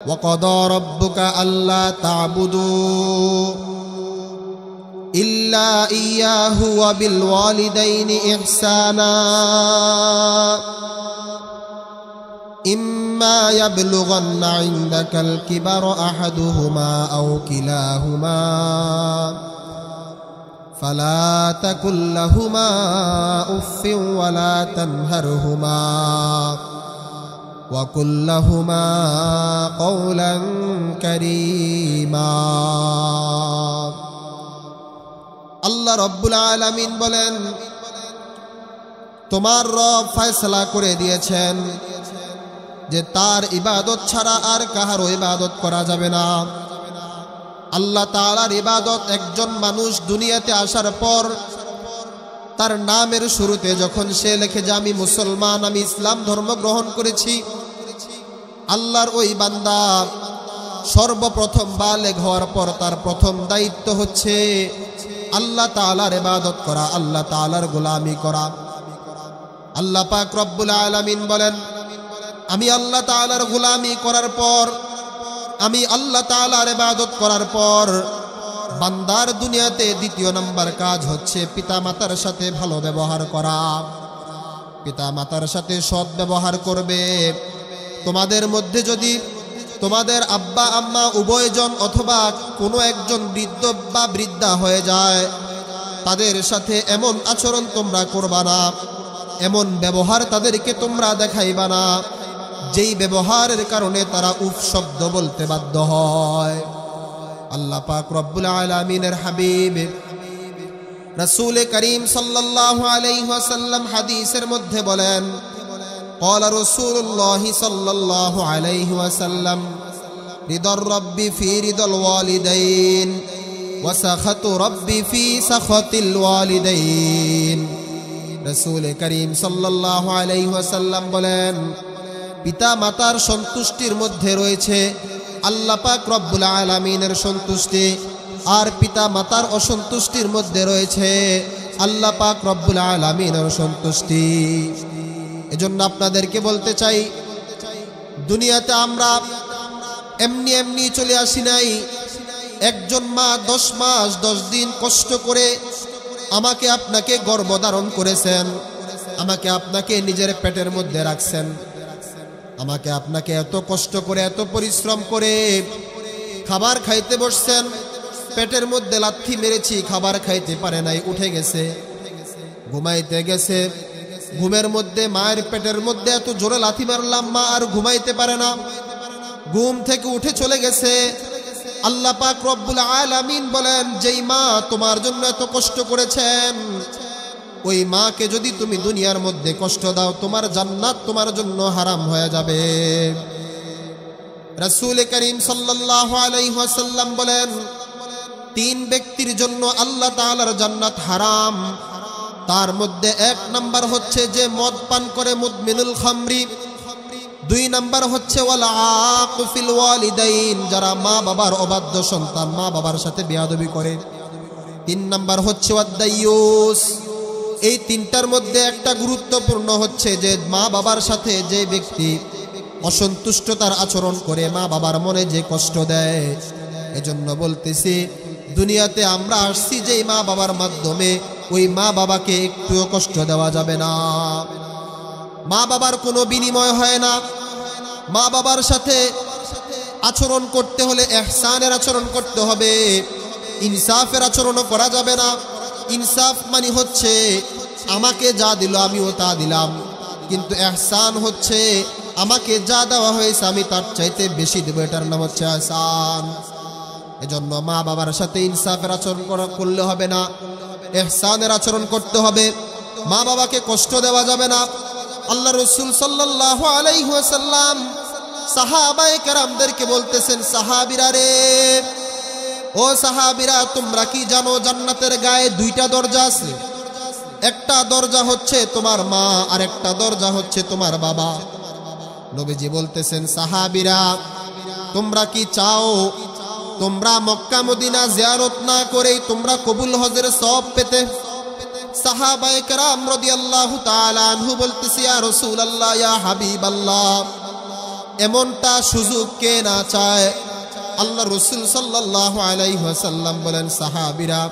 وقضى ربك ألا تعبدوا إلا إياه وبالوالدين إحسانا إما يبلغن عندك الكبر أحدهما أو كلاهما فلا تقل لهما أف ولا تنهرهما وقل لهما قولا كريما আল্লাহ রব্বুল আলামিন বলেন, তোমার রব ফয়সালা করে দিয়েছেন যে তার ইবাদত ছাড়া আর কাহারও ইবাদত করা যাবে না। আল্লাহ তাআলার ইবাদত একজন মানুষ দুনিয়াতে আসার পর তার নামের শুরুতে যখন সে লেখে যে আমি মুসলমান, আমি ইসলাম ধর্ম গ্রহণ করেছি, আল্লাহর ওই বান্দা সর্বপ্রথম বালেগ হওয়ার পর তার প্রথম দায়িত্ব হচ্ছে আল্লাহ তাআলার ইবাদত করা, আল্লাহ তাআলার গোলামি করা। আল্লাহ পাক রব্বুল আলামিন বলেন, আমি আল্লাহ তাআলার গোলামি করার পর, আমি আল্লাহ তাআলার ইবাদত করার পর বান্দার দুনিয়াতে দ্বিতীয় নাম্বার কাজ হচ্ছে পিতামাতার সাথে ভালো ব্যবহার করা। পিতামাতার সাথে সৎ ব্যবহার করবে। তোমাদের মধ্যে যদি তোমাদের আব্বা আম্মা উভয়জন অথবা কোনো একজন বৃদ্ধ বা বৃদ্ধা হয়ে যায়, তাদের সাথে এমন আচরণ তোমরা করবা না, এমন ব্যবহার তাদেরকে তোমরা দেখাইবা না যেই ব্যবহারের কারণে তারা উফ শব্দ বলতে বাধ্য হয়। আল্লাহ পাক রব্বুল আলামিনের হাবিব রাসূল করিম সাল্লাল্লাহু আলাইহি ওয়াসাল্লাম হাদিসের মধ্যে বলেন, قال رسول الله صلى الله عليه وسلم رضا الرب في رضا الوالدين وسخط ربي في سخط الوالدين। রাসূল করিম সাল্লাল্লাহু আলাইহি ওয়াসাল্লাম বলেন, পিতা মাতার সন্তুষ্টির মধ্যে রয়েছে আল্লাহ পাক রব্বুল আলামিনের সন্তুষ্টি, আর পিতা মাতার অসন্তুষ্টির মধ্যে রয়েছে আল্লাহ পাক রব্বুল আলামিনের সন্তুষ্টি। এজন্য আপনাদেরকে বলতে চাই, দুনিয়াতে আমরা এমনি এমনি চলে আসি নাই। একজন মা 10 মাস 10 দিন কষ্ট করে আমাকে আপনাকে গর্ভধারণ করেছেন, আমাকে আপনাকে নিজের পেটের মধ্যে রাখছেন, আমাকে আপনাকে এত কষ্ট করে এত পরিশ্রম করে খাবার খাইতে বসছেন, পেটের মধ্যে লাথি মেরেছি, খাবার খাইতে পারে নাই, উঠে গেছে, ঘুমাইতে গেছে। ঘুমের মধ্যে মায়ের পেটের মধ্যে এত জোরে লাথি মারলাম, মা আর ঘুমাইতে পারে না, ঘুম থেকে উঠে চলে গেছে। আল্লাহ পাক রব্বুল আলামিন বলেন, যেই মা তোমার জন্য এত কষ্ট করেছেন, ওই মাকে যদি তুমি দুনিয়ার মধ্যে কষ্ট দাও, তোমার জান্নাত তোমার জন্য হারাম হয়ে যাবে। রাসূল করিম সাল্লাল্লাহু আলাইহি ওয়াসাল্লাম বলেন, 3 ব্যক্তির জন্য আল্লাহ তাআলার জান্নাত হারাম। তার মধ্যে 1 নাম্বার হচ্ছে যে মদ পান করে, মুদমিনুল খামরি। 2 নাম্বার হচ্ছে ওয়াল আকুফিল ওয়ালিদাইন, যারা মা বাবার অবাধ্য সন্তান, মা বাবার সাথে বেয়াদবি করে। 3 নাম্বার হচ্ছে ওয়াদাইয়ুস। এই 3টার মধ্যে একটা গুরুত্বপূর্ণ হচ্ছে যে মা বাবার সাথে যে ব্যক্তি অসন্তুষ্টতার আচরণ করে, মা বাবার মনে যে কষ্ট দেয়। এজন্য বলতেছি, দুনিয়াতে আমরা আসছি যে মা বাবার মাধ্যমে, ওই মা বাবাকে একটুও কষ্ট দেওয়া যাবে না। মা বাবার কোনো বিনিময় হয় না। মা বাবার সাথে আচরণ করতে হলে ইহসানের আচরণ করতে হবে, ইনসাফের আচরণও করা যাবে না। ইনসাফ মানে হচ্ছে আমাকে যা দিল আমিও তা দিলাম, কিন্তু ইহসান হচ্ছে আমাকে যা দেওয়া হয়েছে আমি তার চাইতে বেশি দেব, এটার নাম হচ্ছে ইহসান। এজন্য মা বাবার সাথে ইনসাফের আচরণ করলে হবে না, ইহসানের আচরণ করতে হবে। মা বাবাকে কষ্ট দেওয়া যাবে না। আল্লাহ রাসূল সাল্লাল্লাহু আলাইহি ওয়াসাল্লাম সাহাবায়ে কেরামদেরকে বলতেছেন, সাহাবীরা রে, ও সাহাবীরা, তোমরা কি জানো জান্নাতের গায়ে 2টা দরজা আছে? একটা দরজা হচ্ছে তোমার মা, আর একটা দরজা হচ্ছে তোমার বাবা। নবীজি বলতেছেন, সাহাবীরা তোমরা কি চাও তোমরা মক্কা মদিনা জিয়ারত না করেই তোমরা কবুল হজের সওয়াব পেতে? সাহাবায়ে কেরাম রাদিয়াল্লাহু তাআলা আনহু বলতেছি, ইয়া রাসূলুল্লাহ, ইয়া হাবিবাল্লাহ, এমনটা সুযোগ কে না চায়? আল্লাহ রাসূল সাল্লাল্লাহু আলাইহি ওয়াসাল্লাম বলেন, সাহাবীরা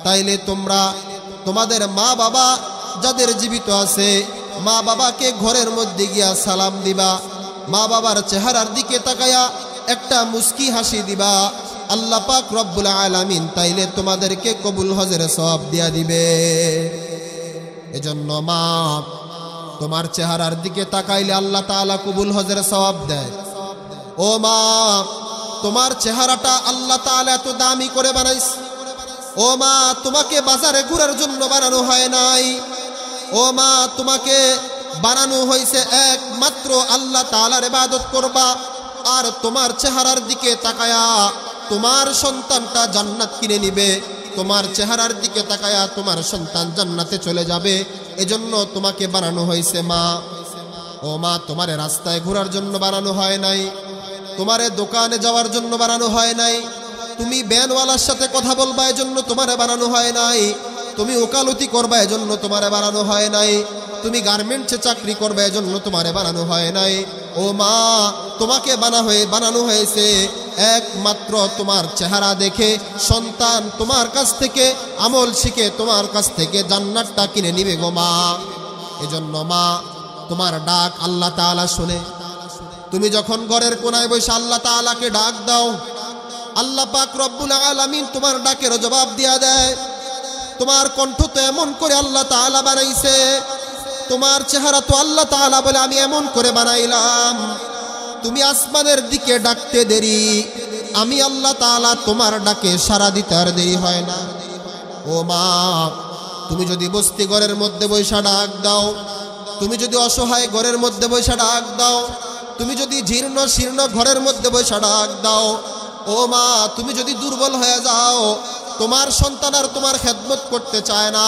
তাইলে তোমরা তোমাদের মা বাবা যাদের জীবিত আছে মা বাবাকে ঘরের মধ্যে গিয়া সালাম দিবা, মা বাবার চেহারার দিকে তাকায়া একটা মুস্কি হাসি দিবা। আল্লাহ পাক রব্বুল আলামিন তাইলে তোমাদেরকে কবুল হজের সওয়াব দিয়া দিবে। এজন্য মা, তোমার চেহারার দিকে তাকাইলে আল্লাহ তাআলা কবুল হজের সওয়াব দেয়। ও মা, তোমার চেহারাটা আল্লাহ তাআলা এত দামি করে বানাইছে। ও মা, তোমাকে বাজারে ঘোরার জন্য বানানো হয় নাই। ও মা, তোমাকে বানানো হয়েছে একমাত্র আল্লাহ তাআলার ইবাদত করবা। আর তোমার চেহারার দিকে তাকায়া তোমার সন্তানটা জান্নাত কিনে নিবে, তোমার চেহারার দিকে তাকায়া তোমার সন্তান জান্নাতে চলে যাবে। এজন্য তোমাকে বানানো হয়েছে মা। ও মা, তোমারে রাস্তায় ঘোরার জন্য বানানো হয় নাই, তোমারে দোকানে যাওয়ার জন্য বানানো হয় নাই, তুমি ব্যানওয়ালার সাথে কথা বলবা এজন্য তোমারে বানানো হয় নাই, তুমি ওকালতি করবা এজন্য তোমারে বানানো হয় নাই, তুমি গার্মেন্টসে চাকরি করবে এজন্য তোমারে বানানো হয় নাই। ও মা, তোমাকে বানানো হয়েছে একমাত্র তোমার চেহারা দেখে সন্তান তোমার কাছ থেকে আমল শিখে তোমার কাছ থেকে জান্নাতটা কিনে নিবে গো মা। এজন্য মা, তোমার ডাক আল্লাহ তাআলা শুনে। তুমি যখন ঘরের কোনায় বসে আল্লাহ তাআলাকে ডাক দাও, আল্লাহ পাক রব্বুল আলামিন তোমার ডাকের জবাব দিয়া দেয়। তোমার কণ্ঠ তো এমন করে আল্লাহ তাআলা বানাইছে, তোমার চেহারা তো আল্লাহ তাআলা বলে আমি এমন করে বানাইলাম। তুমি আসমানের দিকে ডাকতে দেরি, আমি আল্লাহ তাআলা তোমার ডাকে সাড়া দিতে আর দেরি হয় না। ও মা, তুমি যদি বস্তি ঘরের মধ্যে বৈশা ডাক দাও, তুমি যদি অসহায় ঘরের মধ্যে বৈশা ডাক দাও, তুমি যদি জীর্ণ শীর্ণ ঘরের মধ্যে বৈশা ডাক দাও, ও মা, তুমি যদি দুর্বল হয়ে যাও, তোমার সন্তান আর তোমার খেদমত করতে চায় না,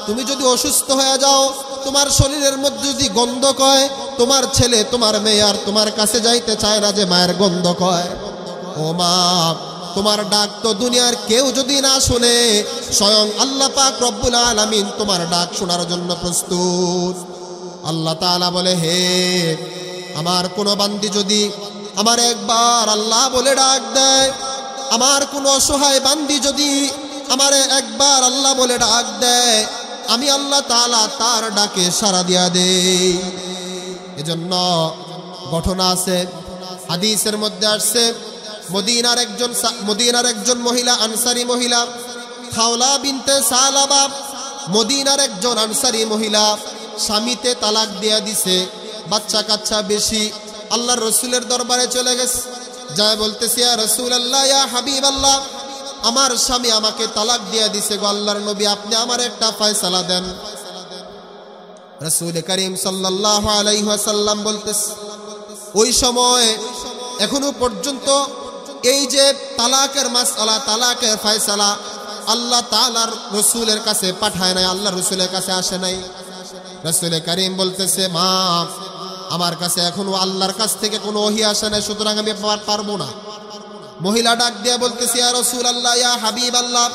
তুমি যদি অসুস্থ হয়ে যাও, তোমার শরীরের মধ্যে যদি গন্ধ কয়, তোমার ছেলে তোমার মেয়ে আর তোমার কাছে যাইতে চায় না যে মায়ের গন্ধ কয়, ও মা, তোমার ডাক তো দুনিয়ার কেউ যদি না শুনে, স্বয়ং আল্লাহ পাক রব্বুল আলামিন তোমার ডাক শোনার জন্য প্রস্তুত। আল্লাহ তাআলা বলে, হে আমার কোন বান্দি যদি আমার একবার আল্লাহ বলে ডাক দেয়, আমার কোন অসহায় বান্দি যদি আমারে একবার আল্লাহ বলে ডাক দেয়, আমি আল্লাহ তাআলা তার ডাকে সাড়া দিয়া দেই। এজন্য ঘটনা আছে, হাদিসের মধ্যে আসছে, মদিনার একজন মহিলা, আনসারী মহিলা, খাওলা বিনতে সালাবা, মদিনার একজন আনসারী মহিলা, স্বামীতে তালাক দিয়া দিছে, বাচ্চা কাচ্চা বেশি। আল্লাহর রাসূলের দরবারে চলে গেছে, যায় বলতেছে, ইয়া রাসূলুল্লাহ, ইয়া হাবিবাল্লাহ, আমার স্বামী আমাকে তালাক দিয়া দিছে গো আল্লাহর নবী, আপনি আমার একটা ফয়সালা দেন। রাসূল করিম সাল্লাল্লাহু আলাইহি ওয়াসাল্লাম বলতেছে, ওই সময় এখনো পর্যন্ত এই যে তালাকের মাসআলা, তালাকের ফয়সালা আল্লাহ তাআলার রাসূলের কাছে পাঠায় নাই, আল্লাহর রাসূলের কাছে আসে নাই। রাসূল করিম বলতেছে, মা, আমার কাছে এখনো আল্লাহর কাছ থেকে কোনো ওহী আসে নাই, সুতরাং আমি পারবো না। মহিলা ডাক দিয়া বলতেছে, ইয়া রাসূলুল্লাহ, ইয়া হাবিবাল্লাহ,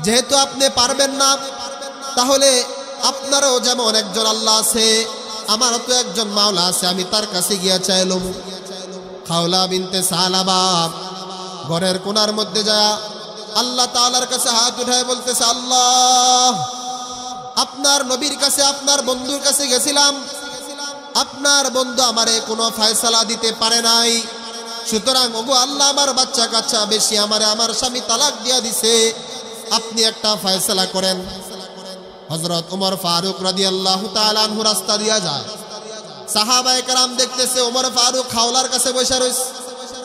যেহেতু আপনি পারবেন না, তাহলে আপনারও যেমন একজন আল্লাহ আছে, আমারও তো একজন মাওলা আছে, আমি তার কাছে গিয়া চাইলাম। খাওলা বিনতে সালাবা ঘরের কোনার মধ্যে যায় আল্লাহ তাআলার কাছে হাত উঠায় বলতেছে, আল্লাহ, আপনার নবীর কাছে, আপনার বন্ধুর কাছে গেছিলাম, আপনার বন্ধু আমারে কোনো ফয়সালা দিতে পারে নাই, সুতরাং ওগো আল্লাহ, আমার বাচ্চা কাচ্চা বেশি, আমারে আমার স্বামী তালাক দিয়া দিছে, আপনি একটা ফয়সালা করেন। হযরত ওমর ফারুক রাদিয়াল্লাহু তাআলা আনহু রাস্তা দিয়া যায়, সাহাবায়ে কেরাম দেখতেছে ওমর ফারুক খাওলার কাছে বসে রয়েছে,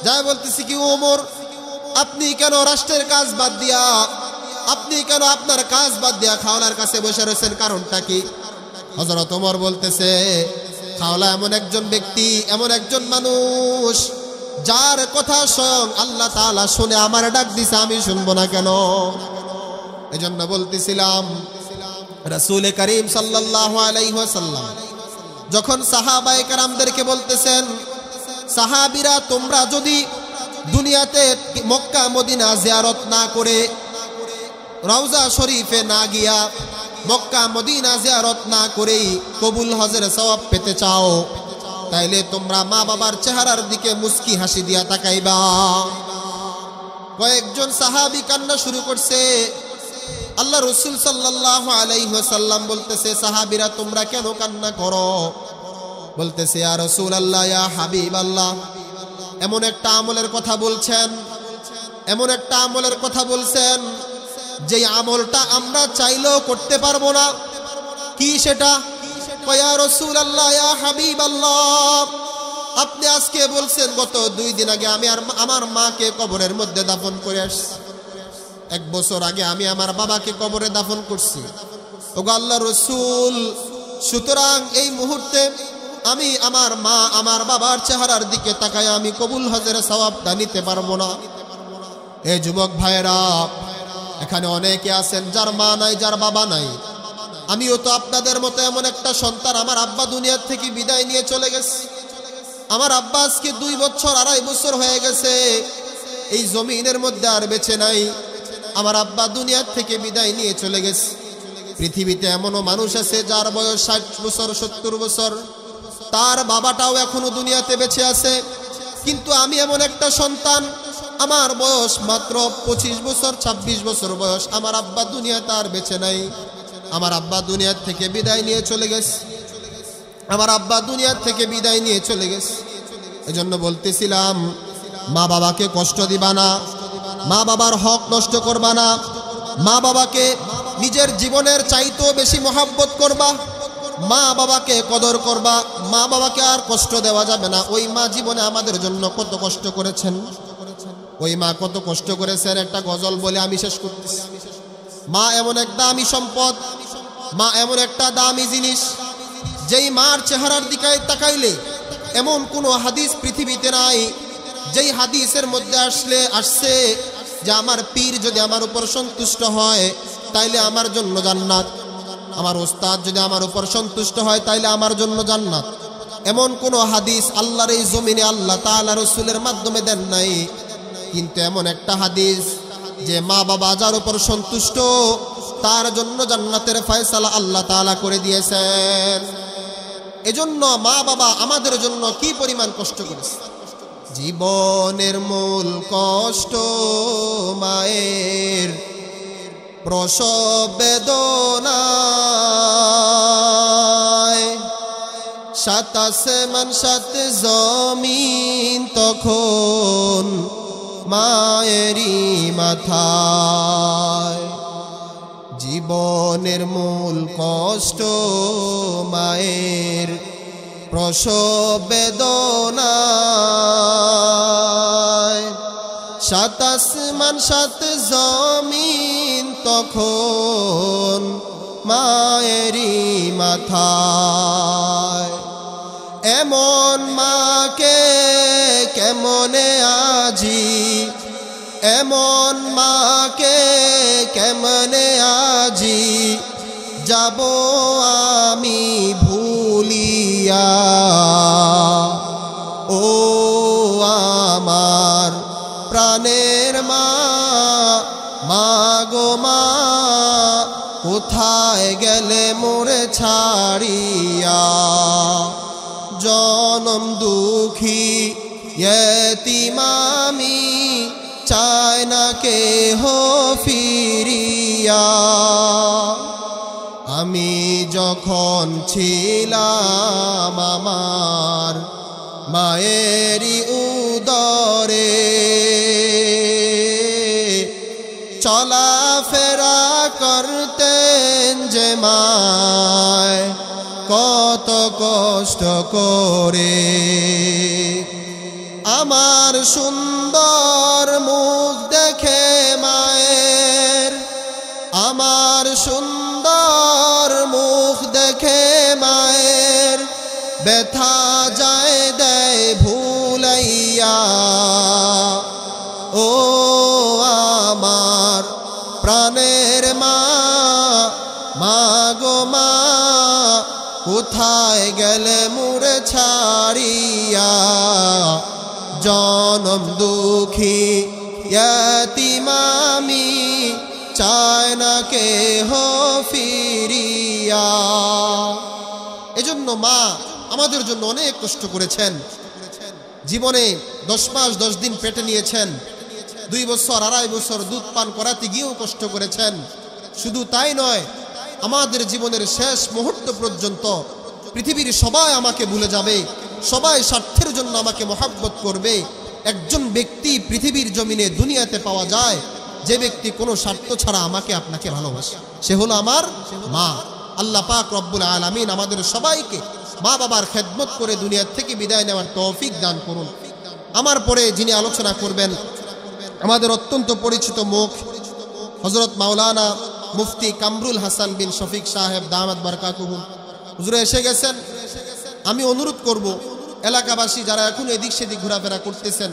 যায় বলতেছে, কি ওমর, আপনি কেন রাষ্ট্রের কাজ বাদ দিয়া, আপনি কেন আপনার কাজ বাদ দিয়া খাওলার কাছে বসে রয়েছেন, কারণটা কি? হযরত ওমর বলতেছে, খাওলা এমন একজন ব্যক্তি, এমন একজন মানুষ, যার কথা স্বয়ং আল্লাহ তাআলা শুনে আমার ডাক দিছে, আমি শুনবো না কেন? এজন্য বলতেছিলাম, রাসূল করিম সাল্লাল্লাহু আলাইহি ওয়াসাল্লাম যখন সাহাবায়ে কেরামদেরকে বলতেছেন, সাহাবীরা, তোমরা যদি দুনিয়াতে মক্কা মদিনা জিয়ারত না করে, রওজা শরীফে না গিয়া, মক্কা মদিনা জিয়ারত না করেই কবুল হজের সওয়াব পেতে চাও, তাইলে তোমরা মা বাবার চেহারার দিকে মুস্কি হাসি দিয়া তাকাইবা। কয়েকজন সাহাবী কান্না শুরু করছে। আল্লাহ রাসূল সাল্লাল্লাহু আলাইহি ওয়াসাল্লাম বলতেছে, সাহাবীরা তোমরা কেন কান্না করো? বলতেছে, ইয়া রাসূলুল্লাহ, ইয়া হাবিবাল্লাহ, এমন একটা আমলের কথা বলছেন, এমন একটা আমলের কথা বলছেন যেই আমলটা আমরা চাইলেও করতে পারবো না। কি সেটা? ইয়া রাসূলুল্লাহ, ইয়া হাবিবাল্লাহ, আপনি আজকে বলছেন গত 2 দিন আগে আমি আমার মাকে কবরের মধ্যে দাফন করে আসছি, 1 বছর আগে আমি আমার বাবাকে কবরে দাফন করছি। ওগো আল্লাহর রাসূল, সুতরাং এই মুহূর্তে আমি আমার মা আমার বাবার চেহারার দিকে তাকায় আমি কবুল হজের সওয়াবটা নিতে পারবো না। এই যুবক ভাইরা, এখানে অনেকে আছেন যার মা নাই, যার বাবা নাই। আমিও তো আপনাদের মতো এমন একটা সন্তান, আমার আব্বা দুনিয়ার থেকে বিদায় নিয়ে চলে গেছে। আমার আব্বা আজকে 2 বছর 2.5 বছর হয়ে গেছে এই জমিনের মধ্যে আর বেঁচে নাই। আমার আব্বা দুনিয়ার থেকে বিদায় নিয়ে চলে গেছে। পৃথিবীতে এমনও মানুষ আছে যার বয়স 60 বছর 70 বছর, তার বাবাটাও এখনো দুনিয়াতে বেঁচে আছে। কিন্তু আমি এমন একটা সন্তান, আমার বয়স মাত্র 25 বছর 26 বছর বয়স, আমার আব্বা দুনিয়াতে আর বেঁচে নাই। আমার আব্বা দুনিয়ার থেকে বিদায় নিয়ে চলে গেছে। আমার আব্বা দুনিয়ার থেকে বিদায় নিয়ে চলে গেছে। এজন্য বলতেছিলাম, মা বাবাকে কষ্ট দিবা না, মা বাবার হক নষ্ট করবা না, মা বাবাকে নিজের জীবনের চাইতেও বেশি মহব্বত করবা, মা বাবাকে কদর করবা। মা বাবাকে আর কষ্ট দেওয়া যাবে না। ওই মা জীবনে আমাদের জন্য কত কষ্ট করেছেন, ওই মা কত কষ্ট করেছেন। একটা গজল বলে আমি শেষ করতেছি। মা এমন এক দামি সম্পদ, মা এমন একটা দামি জিনিস, যেই মার চেহারার দিকে তাকাইলে এমন কোনো হাদিস পৃথিবীতে নাই যেই হাদিসের মধ্যে আসছে যে আমার পীর যদি আমার উপর সন্তুষ্ট হয় তাইলে আমার জন্য জান্নাত, আমার ওস্তাদ যদি আমার উপর সন্তুষ্ট হয় তাইলে আমার জন্য জান্নাত। এমন কোনো হাদিস আল্লাহর এই জমিনে আল্লাহ তাআলা রাসূলের মাধ্যমে দেন নাই। কিন্তু এমন একটা হাদিস যে মা বাবা যার উপর সন্তুষ্ট তার জন্য জান্নাতের ফয়সালা আল্লাহ তাআলা করে দিয়েছেন। এজন্য মা বাবা আমাদের জন্য কি পরিমাণ কষ্ট করেছে। জীবনের মূল কষ্ট মায়ের প্রসব বেদনায়, 7 আসমান 7 জমিন তখন মায়েরই মাথায়। জীবনের মূল কষ্ট মায়ের প্রসব বেদনায়, 7 আসমান 7 জমিন তখন মায়েরই মাথায়। এমন মাকে কেমনে আজি, এমন মাকে কেমনে আজি যাব আমি ভুলিয়া। ও আমার প্রাণের মা, মা গো মা, কোথায় গেলে মোরে ছাড়িয়া। জনম দুঃখী ইয়তীম আমি, চায় না কেহ ফিরিয়া। আমি যখন ছিলাম আমার মায়েরই উদরে, চলাফেরা করতেন যে মায় কত কষ্ট করে। আমার সুন্দর মুখ দেখে মায়ের, আমার সুন্দর মুখ দেখে মায়ের ব্যথা যায় দেয় ভুলাইয়া। ও আমার প্রাণের মা, মা গো মা, কোথায় গেলে মোরে ছাড়িয়া। জনম দুঃখী ইয়তীম আমি, চায় না কেহ ফিরিয়া। এজন্য মা আমাদের জন্য অনেক কষ্ট করেছেন। জীবনে 10 মাস 10 দিন পেটে নিয়েছেন, 2 বছর 2.5 বছর দুধ পান করাতে গিয়েও কষ্ট করেছেন। শুধু তাই নয়, আমাদের জীবনের শেষ মুহূর্ত পর্যন্ত পৃথিবীর সবাই আমাকে ভুলে যাবে, সবাই স্বার্থের জন্য আমাকে মহাব্বত করবে। একজন ব্যক্তি পৃথিবীর জমিনে দুনিয়াতে পাওয়া যায় যে ব্যক্তি কোনো স্বার্থ ছাড়া আমাকে আপনাকে ভালোবাসে, সে হলো আমার মা। আল্লাহ পাক রব্বুল আলামিন আমাদের সবাইকে মা বাবার খেদমত করে দুনিয়া থেকে বিদায় নেওয়ার তৌফিক দান করুন। আমার পরে যিনি আলোচনা করবেন, আমাদের অত্যন্ত পরিচিত মুখ হযরত মাওলানা মুফতি কামরুল হাসান বিন শফিক সাহেব দামাত বারকাতুহুম হুজুর এসে গেছেন। আমি অনুরোধ করব এলাকাবাসী যারা এখন এদিক সেদিক ঘোরাফেরা করতেছেন,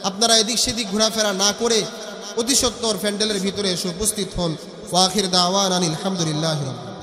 আপনারা এদিক সেদিক ঘোরাফেরা না করে অতি সত্বর প্যান্ডেলের ভিতরে এসে উপস্থিত হন। ওয়া আখির দাওয়ানা আলহামদুলিল্লাহি রাব্বিল আলামিন।